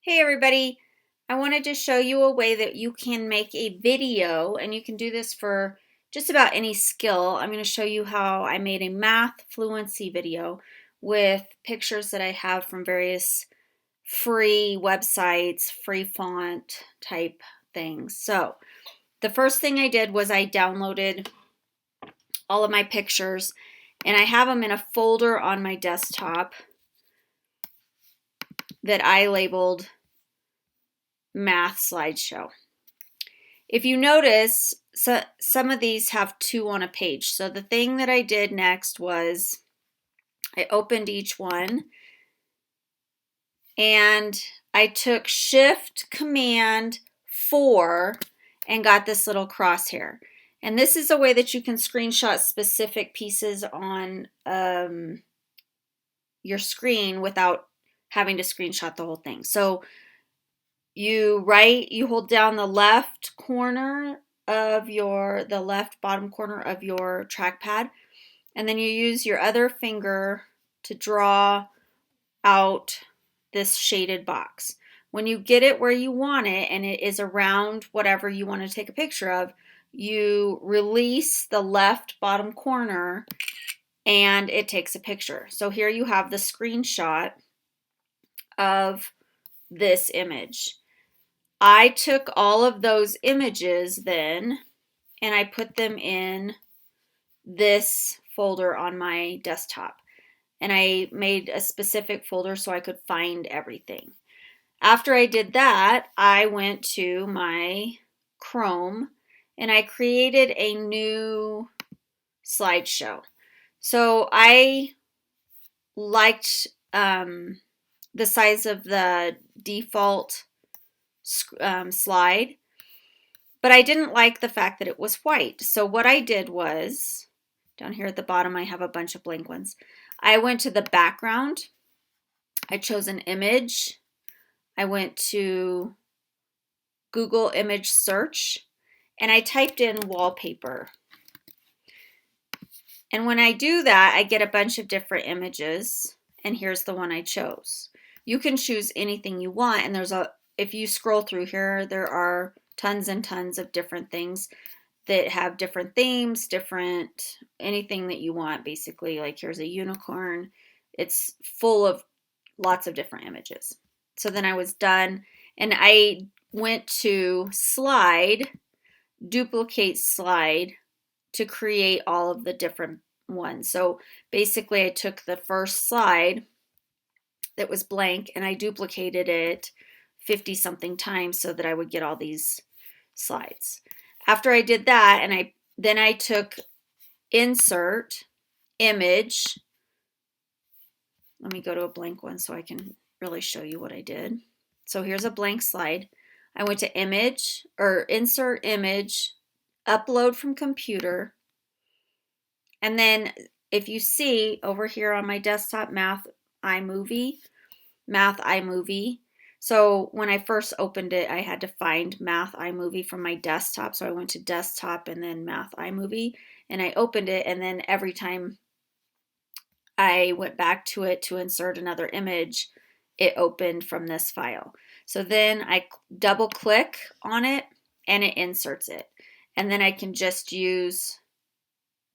Hey everybody, I wanted to show you a way that you can make a video, and you can do this for just about any skill. I'm going to show you how I made a math fluency video with pictures that I have from various free websites, free font type things. So the first thing I did was I downloaded all of my pictures, and I have them in a folder on my desktop that I labeled Math Slideshow. If you notice, some of these have two on a page. So the thing that I did next was I opened each one and I took Shift Command 4 and got this little crosshair. And this is a way that you can screenshot specific pieces on your screen without having to screenshot the whole thing. So you hold down the left corner of the left bottom corner of your trackpad, and then you use your other finger to draw out this shaded box. When you get it where you want it and it is around whatever you want to take a picture of, you release the left bottom corner and it takes a picture. So here you have the screenshot of this image. I took all of those images then and I put them in this folder on my desktop. And I made a specific folder so I could find everything. After I did that, I went to my Chrome and I created a new slideshow. So I liked the size of the default slide, but I didn't like the fact that it was white. So what I did was, down here at the bottom I have a bunch of blank ones. I went to the background, I chose an image, I went to Google image search, and I typed in wallpaper. And when I do that, I get a bunch of different images, and here's the one I chose. You can choose anything you want, and if you scroll through here, there are tons and tons of different things that have different themes, anything that you want, basically. Like here's a unicorn. It's full of lots of different images. So then I was done, and I went to slide, duplicate slide, to create all of the different ones. So basically I took the first slide that was blank and I duplicated it 50 something times so that I would get all these slides. After I did that, and I took insert image. Let me go to a blank one so I can really show you what I did. So here's a blank slide. I went to image, or insert image, upload from computer, and then if you see over here on my desktop, Math iMovie. So when I first opened it, I had to find Math iMovie from my desktop. So I went to desktop and then Math iMovie, and I opened it, and then every time I went back to it to insert another image, it opened from this file. So then I double click on it and it inserts it. And then I can just use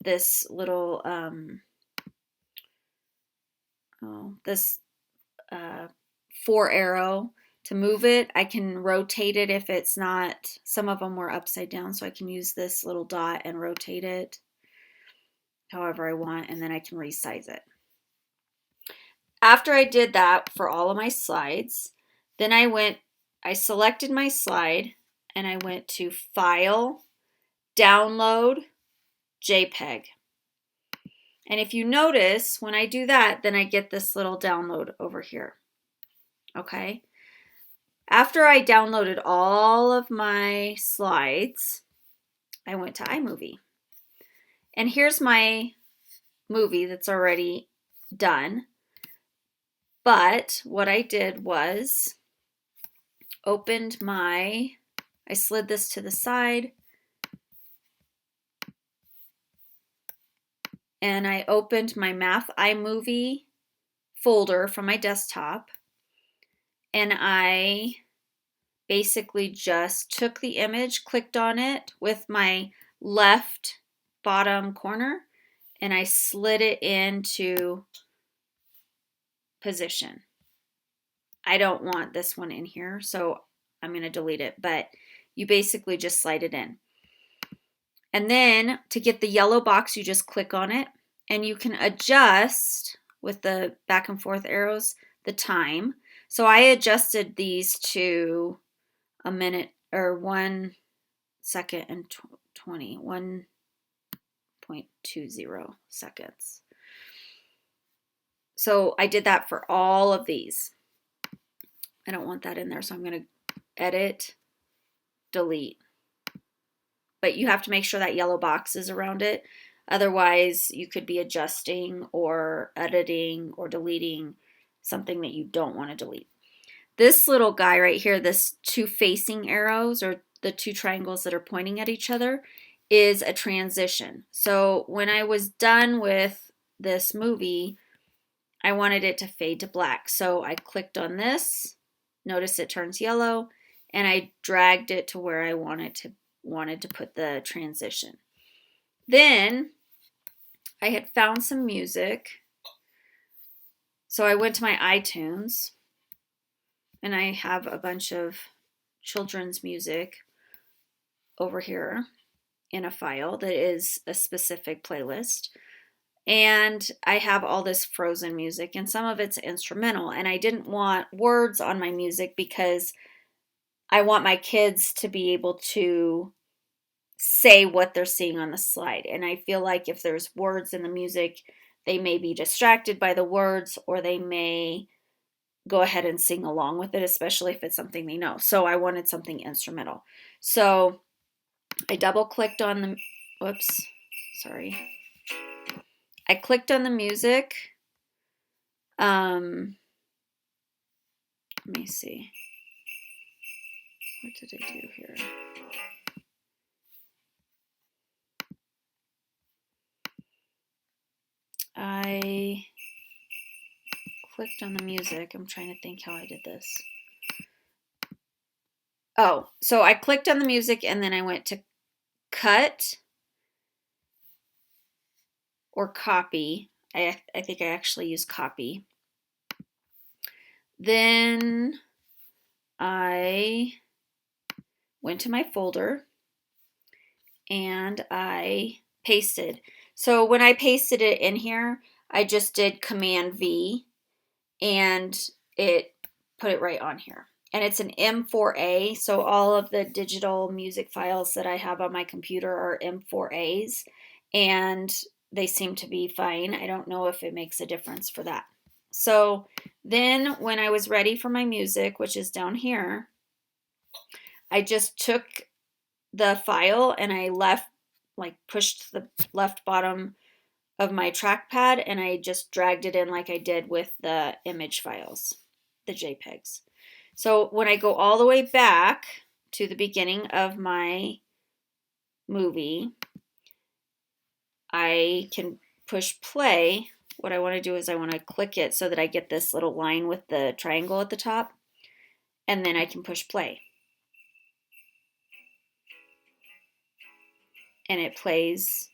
this little, four arrow to move it. I can rotate it if it's not, some of them were upside down, so I can use this little dot and rotate it however I want, and then I can resize it. After I did that for all of my slides, then I selected my slide and I went to File, Download, JPEG. And if you notice, when I do that, then I get this little download over here. Okay. After I downloaded all of my slides, I went to iMovie. And here's my movie that's already done. But what I did was I slid this to the side, and I opened my Math iMovie folder from my desktop, and I basically just took the image, clicked on it with my left bottom corner, and I slid it into position. I don't want this one in here, so I'm going to delete it, but you basically just slide it in. And then to get the yellow box, you just click on it, and you can adjust with the back and forth arrows the time. So I adjusted these to a minute or 1 second and 1.20 seconds. So I did that for all of these. I don't want that in there, so I'm going to edit, delete. But you have to make sure that yellow box is around it. Otherwise, you could be adjusting or editing or deleting something that you don't want to delete. This little guy right here, this 2 facing arrows or the 2 triangles that are pointing at each other, is a transition. So when I was done with this movie, I wanted it to fade to black. So I clicked on this. Notice it turns yellow, and I dragged it to where I wanted to put the transition. Then I had found some music. So I went to my iTunes, and I have a bunch of children's music over here in a file that is a specific playlist. And I have all this Frozen music, and some of it's instrumental, and I didn't want words on my music because I want my kids to be able to say what they're seeing on the slide. And I feel like if there's words in the music, they may be distracted by the words, or they may go ahead and sing along with it, especially if it's something they know. So I wanted something instrumental. So I double clicked on the, whoops, sorry. I clicked on the music. Let me see. What did I do here? I clicked on the music. I'm trying to think how I did this. Oh, so I clicked on the music, and then I went to cut or copy. I think I actually used copy. Then I went to my folder and I pasted. So when I pasted it in here, I just did Command V and it put it right on here. And it's an M4A, so all of the digital music files that I have on my computer are M4As, and they seem to be fine. I don't know if it makes a difference for that. So then when I was ready for my music, which is down here, I just took the file and I pushed the left bottom of my trackpad, and I just dragged it in like I did with the image files, the JPEGs. So when I go all the way back to the beginning of my movie, I can push play. What I want to do is I want to click it so that I get this little line with the triangle at the top, and then I can push play. And it plays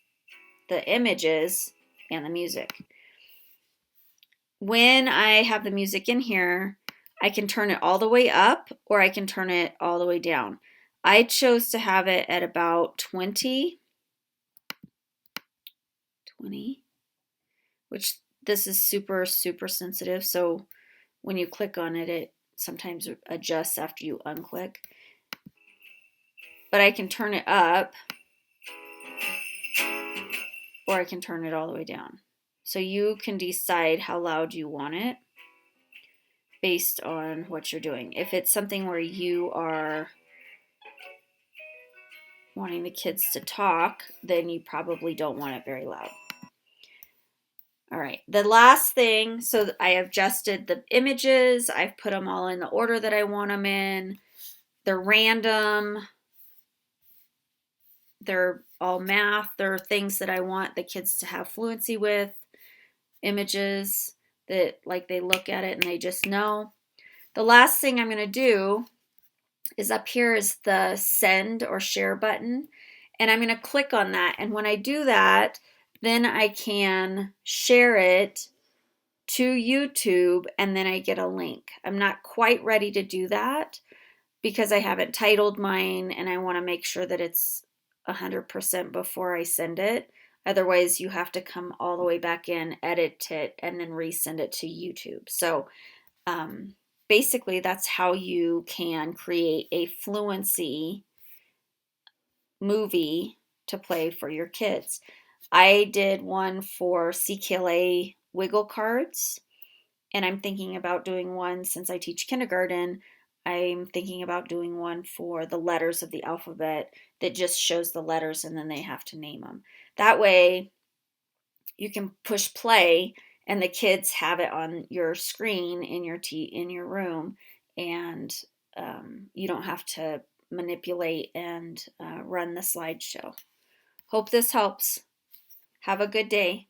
the images and the music. When I have the music in here, I can turn it all the way up or I can turn it all the way down. I chose to have it at about 20, which this is super, super sensitive. So when you click on it, it sometimes adjusts after you unclick. But I can turn it up or I can turn it all the way down. So you can decide how loud you want it based on what you're doing. If it's something where you are wanting the kids to talk, then you probably don't want it very loud. All right, the last thing, so I have adjusted the images. I've put them all in the order that I want them in. They're random. They're all math. They're things that I want the kids to have fluency with. Images that like they look at it and they just know. The last thing I'm going to do is up here is the send or share button. And I'm going to click on that. And when I do that, then I can share it to YouTube and then I get a link. I'm not quite ready to do that because I haven't titled mine and I want to make sure that it's 100% before I send it. Otherwise, you have to come all the way back in, edit it, and then resend it to YouTube. So basically, that's how you can create a fluency movie to play for your kids. I did one for CKLA Wiggle cards, and I'm thinking about doing one since I teach kindergarten. I'm thinking about doing one for the letters of the alphabet that just shows the letters and then they have to name them. That way, you can push play and the kids have it on your screen in your room, and you don't have to manipulate and run the slideshow. Hope this helps. Have a good day.